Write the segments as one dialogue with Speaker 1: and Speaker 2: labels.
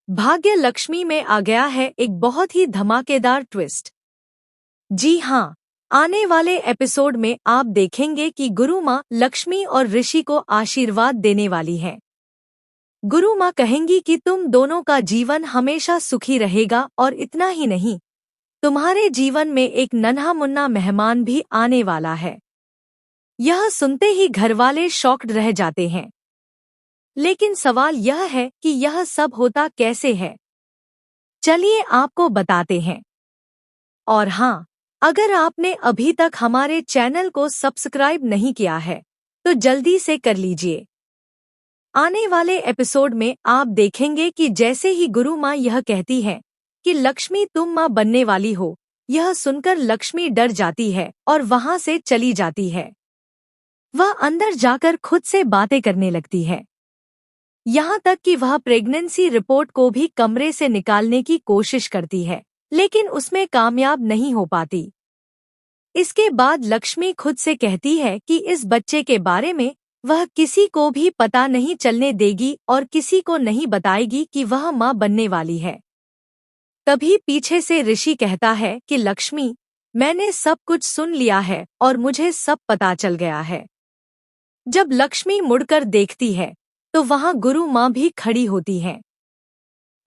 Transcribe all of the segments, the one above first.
Speaker 1: भाग्य लक्ष्मी में आ गया है एक बहुत ही धमाकेदार ट्विस्ट। जी हाँ, आने वाले एपिसोड में आप देखेंगे कि गुरु माँ लक्ष्मी और ऋषि को आशीर्वाद देने वाली है। गुरु माँ कहेंगी कि तुम दोनों का जीवन हमेशा सुखी रहेगा और इतना ही नहीं, तुम्हारे जीवन में एक नन्हा मुन्ना मेहमान भी आने वाला है। यह सुनते ही घरवाले शॉक्ड रह जाते हैं। लेकिन सवाल यह है कि यह सब होता कैसे है। चलिए आपको बताते हैं। और हाँ, अगर आपने अभी तक हमारे चैनल को सब्सक्राइब नहीं किया है तो जल्दी से कर लीजिए। आने वाले एपिसोड में आप देखेंगे कि जैसे ही गुरु माँ यह कहती है कि लक्ष्मी तुम माँ बनने वाली हो, यह सुनकर लक्ष्मी डर जाती है और वहां से चली जाती है। वह अंदर जाकर खुद से बातें करने लगती है। यहाँ तक कि वह प्रेगनेंसी रिपोर्ट को भी कमरे से निकालने की कोशिश करती है, लेकिन उसमें कामयाब नहीं हो पाती। इसके बाद लक्ष्मी खुद से कहती है कि इस बच्चे के बारे में वह किसी को भी पता नहीं चलने देगी और किसी को नहीं बताएगी कि वह माँ बनने वाली है। तभी पीछे से ऋषि कहता है कि लक्ष्मी, मैंने सब कुछ सुन लिया है और मुझे सब पता चल गया है। जब लक्ष्मी मुड़कर देखती है तो वहां गुरु माँ भी खड़ी होती हैं।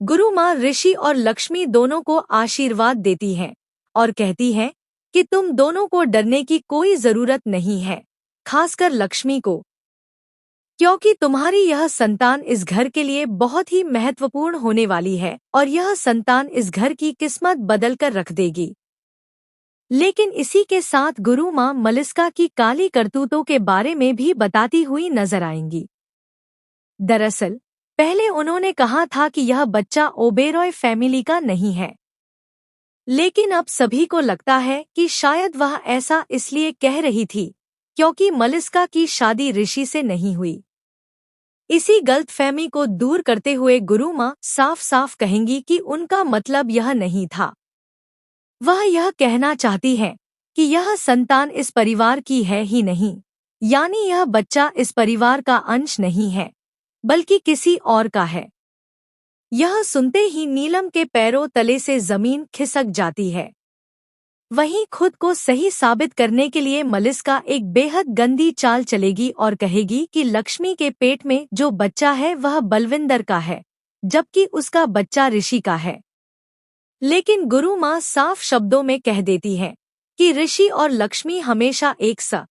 Speaker 1: गुरु माँ ऋषि और लक्ष्मी दोनों को आशीर्वाद देती हैं और कहती हैं कि तुम दोनों को डरने की कोई जरूरत नहीं है, खासकर लक्ष्मी को, क्योंकि तुम्हारी यह संतान इस घर के लिए बहुत ही महत्वपूर्ण होने वाली है और यह संतान इस घर की किस्मत बदल कर रख देगी। लेकिन इसी के साथ गुरु माँ मलिस्का की काली करतूतों के बारे में भी बताती हुई नजर आएंगी। दरअसल पहले उन्होंने कहा था कि यह बच्चा ओबेरॉय फैमिली का नहीं है, लेकिन अब सभी को लगता है कि शायद वह ऐसा इसलिए कह रही थी क्योंकि मलिस्का की शादी ऋषि से नहीं हुई। इसी गलतफहमी को दूर करते हुए गुरु माँ साफ साफ कहेंगी कि उनका मतलब यह नहीं था। वह यह कहना चाहती है कि यह संतान इस परिवार की है ही नहीं, यानी यह बच्चा इस परिवार का अंश नहीं है बल्कि किसी और का है। यह सुनते ही नीलम के पैरों तले से जमीन खिसक जाती है। वहीं खुद को सही साबित करने के लिए मलिस्का एक बेहद गंदी चाल चलेगी और कहेगी कि लक्ष्मी के पेट में जो बच्चा है वह बलविंदर का है, जबकि उसका बच्चा ऋषि का है। लेकिन गुरु माँ साफ शब्दों में कह देती है कि ऋषि और लक्ष्मी हमेशा एक सा